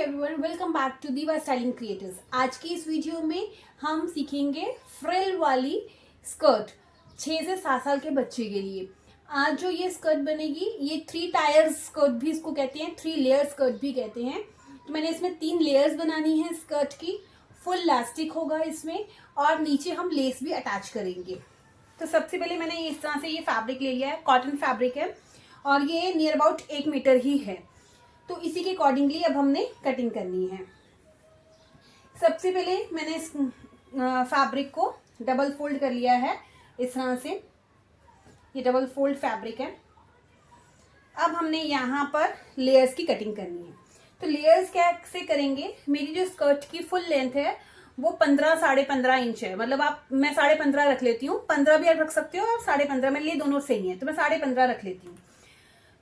Everyone, welcome back to दीवा styling creators. आज की इस वीडियो में हम सीखेंगे फ्रिल वाली स्कर्ट 6 से 7 साल के बच्चे के लिए। आज जो ये स्कर्ट बनेगी, ये 3 टायर स्कर्ट भी इसको कहते हैं, 3 लेयर स्कर्ट भी कहते हैं। तो मैंने इसमें 3 लेयर्स बनानी है स्कर्ट की। फुल इलास्टिक होगा इसमें और नीचे हम लेस भी अटैच करेंगे। तो सबसे पहले मैंने इस तरह से ये फैब्रिक ले लिया है, कॉटन फैब्रिक है और ये नियर अबाउट 1 मीटर ही है। तो इसी के अकॉर्डिंगली अब हमने कटिंग करनी है। सबसे पहले मैंने इस फैब्रिक को डबल फोल्ड कर लिया है इस तरह से। ये डबल फोल्ड फैब्रिक है। अब हमने यहाँ पर लेयर्स की कटिंग करनी है। तो लेयर्स कैसे करेंगे, मेरी जो स्कर्ट की फुल लेंथ है वो 15 साढ़े 15 इंच है। मतलब मैं 15.5 रख लेती हूँ, 15 भी रख सकते हो और 15.5, मेरे लिए दोनों सही है। तो मैं 15.5 रख लेती हूँ।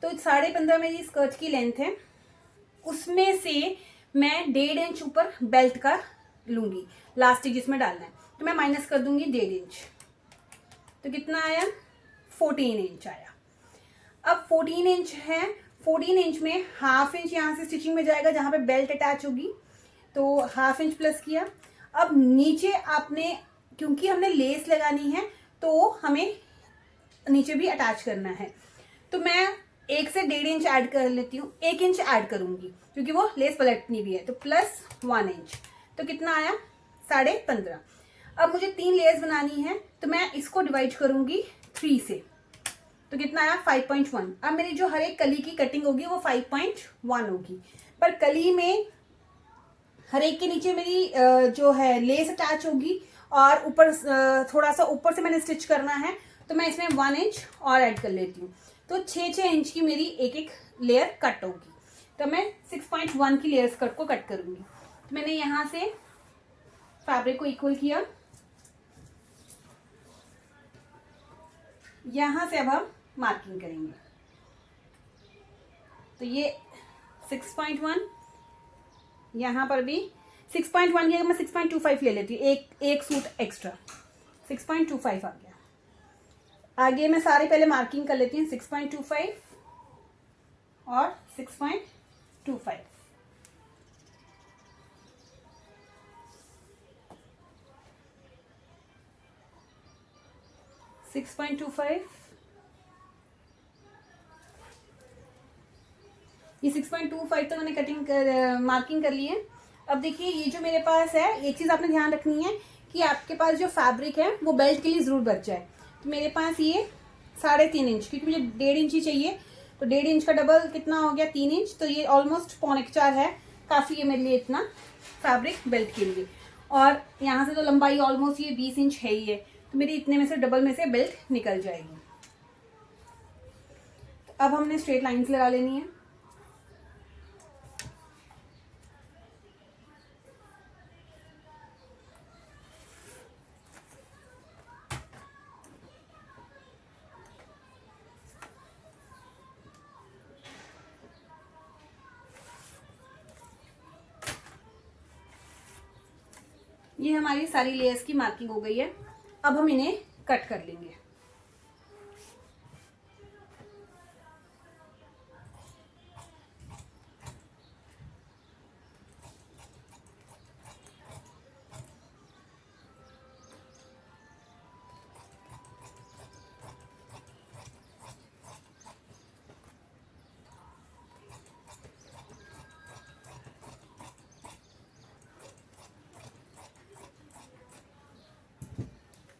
तो 15.5 मेरी स्कर्ट की लेंथ है। उसमें से मैं 1.5 इंच ऊपर बेल्ट का लूंगी, लास्टिक जिसमें डालना है। तो मैं माइनस कर दूंगी 1.5 इंच। तो कितना आया, 14 इंच आया। अब 14 इंच है, 14 इंच में हाफ इंच यहाँ से स्टिचिंग में जाएगा जहां पे बेल्ट अटैच होगी, तो हाफ इंच प्लस किया। अब नीचे आपने, क्योंकि हमने लेस लगानी है तो हमें नीचे भी अटैच करना है, तो मैं 1 से 1.5 इंच ऐड कर लेती हूँ। 1 इंच ऐड करूंगी क्योंकि वो लेस पलटनी भी है। तो प्लस 1 इंच, तो कितना आया, 15.5। अब मुझे 3 लेयर्स बनानी है तो मैं इसको डिवाइड करूंगी 3 से। तो कितना आया, 5.1। अब मेरी जो हर एक कली की कटिंग होगी वो 5.1 होगी। पर कली में हर एक के नीचे मेरी जो है लेस अटैच होगी और ऊपर थोड़ा सा ऊपर से मैंने स्टिच करना है, तो मैं इसमें 1 इंच और ऐड कर लेती हूँ। तो 6 इंच की मेरी एक एक लेयर कट होगी। तो मैं 6.1 की लेयर्स कट को कट करूंगी। तो मैंने यहाँ से फैब्रिक को इक्वल किया। यहाँ से अब हम मार्किंग करेंगे। तो ये 6.1, यहाँ पर भी 6.1 की अगर मैं 6.25 ले लेती हूँ, एक सूट एक्स्ट्रा, 6.25 आ गया। आगे मैं सारे पहले मार्किंग कर लेती हूँ, 6.25 और 6.25। ये 6.25 तो मैंने कटिंग मार्किंग कर ली है। अब देखिए, ये जो मेरे पास है, एक चीज आपने ध्यान रखनी है कि आपके पास जो फैब्रिक है वो बेल्ट के लिए जरूर बच जाए। तो मेरे पास ये 3.5 इंच, क्योंकि मुझे 1.5 इंच ही चाहिए, तो 1.5 इंच का डबल कितना हो गया, 3 इंच। तो ये ऑलमोस्ट 3.25 है, काफ़ी है मेरे लिए इतना फैब्रिक बेल्ट के लिए। और यहाँ से तो लंबाई ऑलमोस्ट ये 20 इंच है ही है, तो मेरी इतने में से डबल में से बेल्ट निकल जाएगी। तो अब हमने स्ट्रेट लाइन्स लगा लेनी है। ये हमारी सारी लेयर्स की मार्किंग हो गई है। अब हम इन्हें कट कर लेंगे।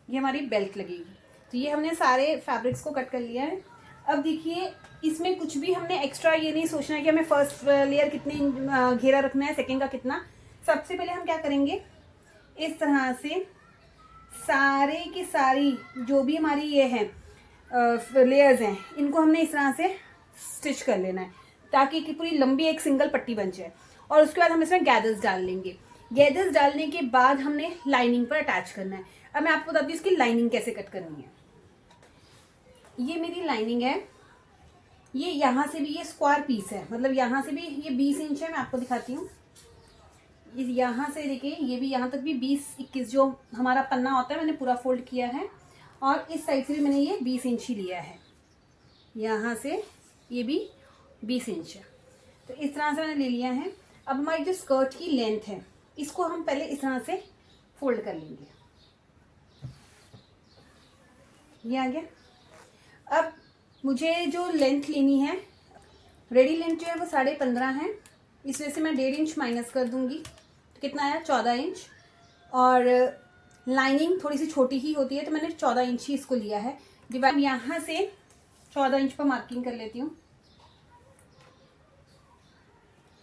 ये हमारी बेल्ट लगेगी। तो ये हमने सारे फैब्रिक्स को कट कर लिया है। अब देखिए, इसमें कुछ भी हमने एक्स्ट्रा ये नहीं सोचना है कि हमें फर्स्ट लेयर कितनी घेरा रखना है, सेकेंड का कितना। सबसे पहले हम क्या करेंगे, इस तरह से सारे की सारी जो भी हमारी ये है लेयर्स हैं, इनको हमने इस तरह से स्टिच कर लेना है ताकि कि पूरी लंबी एक सिंगल पट्टी बन जाए। और उसके बाद हम इसमें गैदर्स डाल लेंगे। गैदर्स डालने के बाद हमने लाइनिंग पर अटैच करना है। अब मैं आपको बताती हूँ इसकी लाइनिंग कैसे कट करनी है। ये मेरी लाइनिंग है, ये यहाँ से भी ये स्क्वायर पीस है, मतलब यहाँ से भी ये 20 इंच है। मैं आपको दिखाती हूँ, यहाँ से देखिए, ये भी यहाँ तक भी 20-21 जो हमारा पन्ना होता है मैंने पूरा फोल्ड किया है। और इस साइड से भी मैंने ये 20 इंच ही लिया है, यहाँ से ये भी 20 इंच है। तो इस तरह से मैंने ले लिया है। अब हमारी जो स्कर्ट की लेंथ है इसको हम पहले इस तरह से फोल्ड कर लेंगे। ये आ गया। अब मुझे जो लेंथ लेनी है, रेडी लेंथ जो है वो 15.5 है, इस वजह से मैं 1.5 इंच माइनस कर दूंगी। तो कितना आया? 14 इंच। और लाइनिंग थोड़ी सी छोटी ही होती है तो मैंने 14 इंच ही इसको लिया है। डिवाइड यहाँ से 14 इंच पर मार्किंग कर लेती हूँ।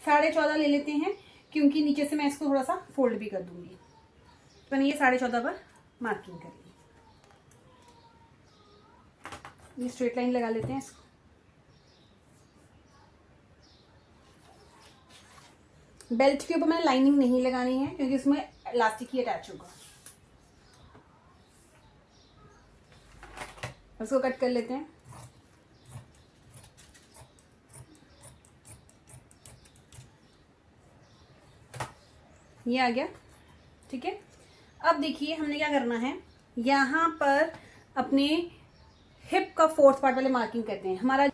14.5 ले लेते हैं क्योंकि नीचे से मैं इसको थोड़ा सा फोल्ड भी कर दूंगी। तो मैंने ये 14.5 पर मार्किंग कर ली। ये स्ट्रेट लाइन लगा लेते हैं इसको। बेल्ट के ऊपर मैंने लाइनिंग नहीं लगानी है क्योंकि इसमें इलास्टिक ही अटैच होगा। उसको कट कर लेते हैं। ये आ गया, ठीक है। अब देखिए हमने क्या करना है, यहाँ पर अपने हिप का 4th पार्ट वाले मार्किंग करते हैं। हमारा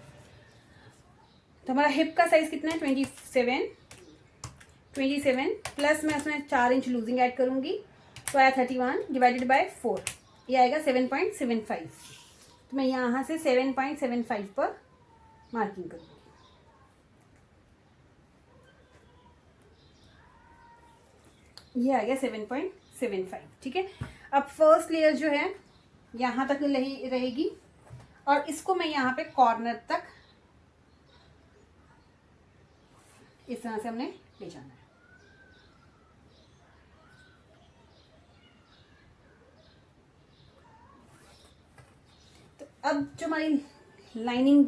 हिप का साइज कितना है? 27 प्लस मैं उसमें 4 इंच लूजिंग ऐड करूंगी तो आया 31 डिवाइडेड बाय 4, ये आएगा 7.75। तो मैं यहाँ से 7.75 पर मार्किंग करूंगी। ये आ गया 7.75, ठीक है। अब फर्स्ट लेयर जो है यहाँ तक रहेगी और इसको मैं यहाँ पे कॉर्नर तक इस तरह से हमने ले जाना है। तो अब जो हमारी लाइनिंग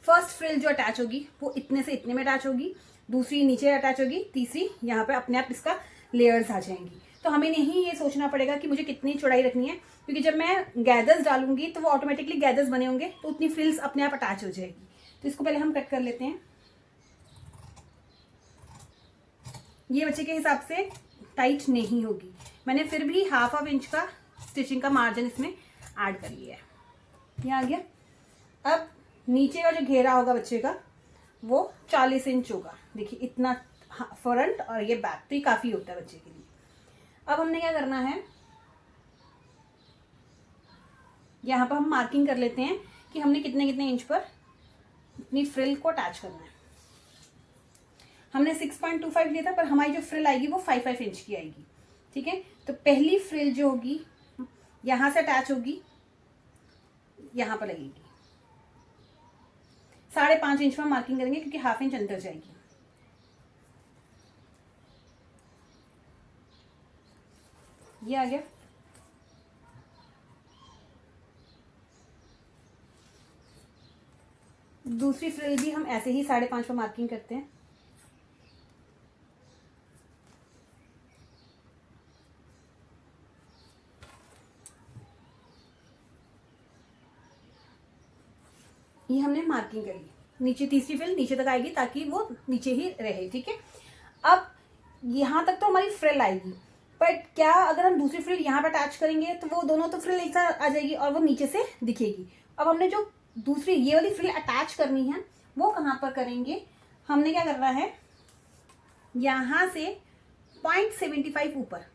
फर्स्ट फ्रिल जो अटैच होगी वो इतने से इतने में अटैच होगी, दूसरी नीचे अटैच होगी, तीसरी यहाँ पे अपने आप इसका लेयर्स आ जाएंगी। तो हमें नहीं ये सोचना पड़ेगा कि मुझे कितनी चौड़ाई रखनी है, क्योंकि जब मैं गैदर्स डालूंगी तो वो ऑटोमेटिकली गैदर्स बने होंगे तो उतनी फ्रिल्स अपने आप अटैच हो जाएगी। तो इसको पहले हम कट कर लेते हैं। ये बच्चे के हिसाब से टाइट नहीं होगी, मैंने फिर भी हाफ इंच का स्टिचिंग का मार्जिन इसमें ऐड कर लिया है। ये आ गया। अब नीचे का जो घेरा होगा बच्चे का वो 40 इंच होगा। देखिए इतना फ्रंट और ये बैक, तो ये काफी होता है बच्चे के लिए। अब हमने क्या करना है, यहाँ पर हम मार्किंग कर लेते हैं कि हमने कितने कितने इंच पर अपनी फ्रिल को अटैच करना है। हमने 6.25 लिया था पर हमारी जो फ्रिल आएगी वो 5 इंच की आएगी, ठीक है। तो पहली फ्रिल जो होगी यहां से अटैच होगी, यहां पर लगेगी। 5.5 इंच पर मार्किंग करेंगे क्योंकि हाफ इंच अंदर जाएगी। ये आ गया। दूसरी फ्रिल भी हम ऐसे ही 5.5 पर मार्किंग करते हैं। ये हमने मार्किंग करी, नीचे तीसरी फ्रिल नीचे तक आएगी ताकि वो नीचे ही रहे, ठीक है। अब यहां तक तो हमारी फ्रिल आएगी, बट क्या अगर हम दूसरी फ्रिल यहाँ पर अटैच करेंगे तो वो दोनों तो फ्रिल एक साथ आ जाएगी और वो नीचे से दिखेगी। अब हमने जो दूसरी ये वाली फ्रिल अटैच करनी है वो कहाँ पर करेंगे, हमने क्या करना है, यहाँ से 0.75 ऊपर,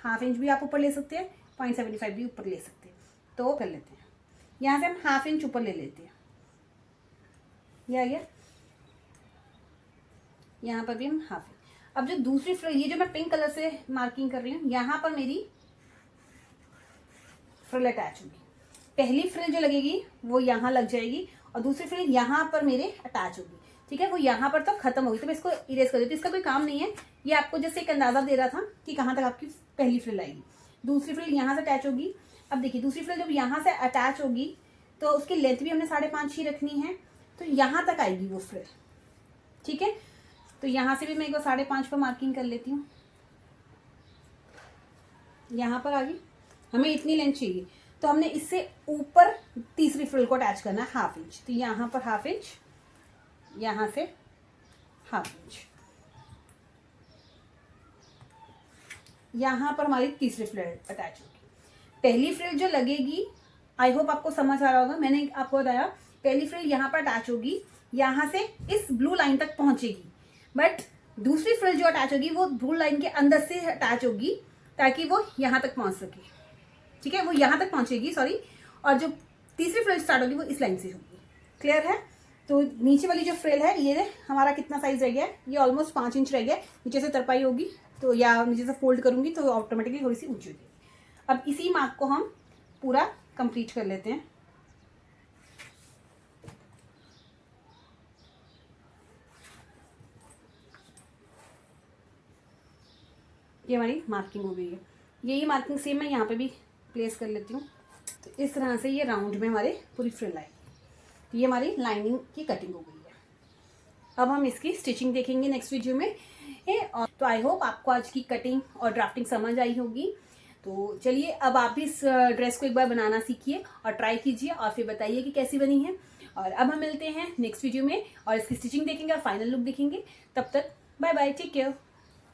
हाफ इंच भी आप ऊपर ले सकते हैं, 0.75 भी ऊपर ले सकते हैं। तो कर लेते हैं, यहाँ से हम हाफ इंच ऊपर ले लेते हैं। ये आ गया। यहाँ पर भी हम हाफ इंच। अब जो दूसरी फ्रिल, ये जो मैं पिंक कलर से मार्किंग कर रही हूँ, यहाँ पर मेरी फ्रिल अटैच होगी। पहली फ्रिल जो लगेगी वो यहाँ लग जाएगी और दूसरी फ्रिल यहाँ पर मेरे अटैच होगी, ठीक है। वो यहाँ पर तो खत्म होगी, तो मैं इसको इरेज कर देती हूँ। इसका कोई काम नहीं है, ये आपको जैसे एक अंदाजा दे रहा था कि कहाँ तक आपकी पहली फ्रिल आएगी। दूसरी फ्रिल यहाँ से अटैच होगी। अब देखिए दूसरी फ्रिल जब यहाँ से अटैच होगी तो उसकी लेंथ भी हमने 5.5 ही रखनी है, तो यहाँ तक आएगी वो फ्रिल, ठीक है। तो यहाँ से भी मैं एक बार 5.5 पर मार्किंग कर लेती हूँ। यहाँ पर आ गई, हमें इतनी लेंथ चाहिए, तो हमने इससे ऊपर तीसरी फ्रिल को अटैच करना है हाफ इंच। तो यहाँ पर हाफ इंच, यहाँ से हाफ इंच, यहाँ पर हमारी तीसरी फ्रिल अटैच होगी। पहली फ्रिल जो लगेगी, आई होप आपको समझ आ रहा होगा, मैंने आपको बताया पहली फ्रिल यहाँ पर अटैच होगी, यहाँ से इस ब्लू लाइन तक पहुंचेगी, बट दूसरी फ्रिल जो अटैच होगी वो भ्रूण लाइन के अंदर से अटैच होगी ताकि वो यहाँ तक पहुँच सके, ठीक है, वो यहाँ तक पहुँचेगी, सॉरी। और जो तीसरी फ्रिल स्टार्ट होगी वो इस लाइन से होगी। क्लियर है? तो नीचे वाली जो फ्रिल है ये हमारा कितना साइज रह गया है, ये ऑलमोस्ट 5 इंच रह गया है। नीचे से तरपाई होगी तो या नीचे से फोल्ड करूंगी तो ऑटोमेटिकली थोड़ी सी ऊंची होगी। अब इसी मार्क को हम पूरा कंप्लीट कर लेते हैं। ये हमारी मार्किंग हो गई है। यही मार्किंग सेम मैं यहाँ पे भी प्लेस कर लेती हूँ। तो इस तरह से ये राउंड में हमारे पूरी फ्रिल आएगी। तो ये हमारी लाइनिंग की कटिंग हो गई है। अब हम इसकी स्टिचिंग देखेंगे नेक्स्ट वीडियो में। और तो आई होप आपको आज की कटिंग और ड्राफ्टिंग समझ आई होगी। तो चलिए अब आप भी इस ड्रेस को एक बार बनाना सीखिए और ट्राई कीजिए और फिर बताइए कि कैसी बनी है। और अब हम मिलते हैं नेक्स्ट वीडियो में और इसकी स्टिचिंग देखेंगे और फाइनल लुक देखेंगे। तब तक बाय बाय, टेक केयर।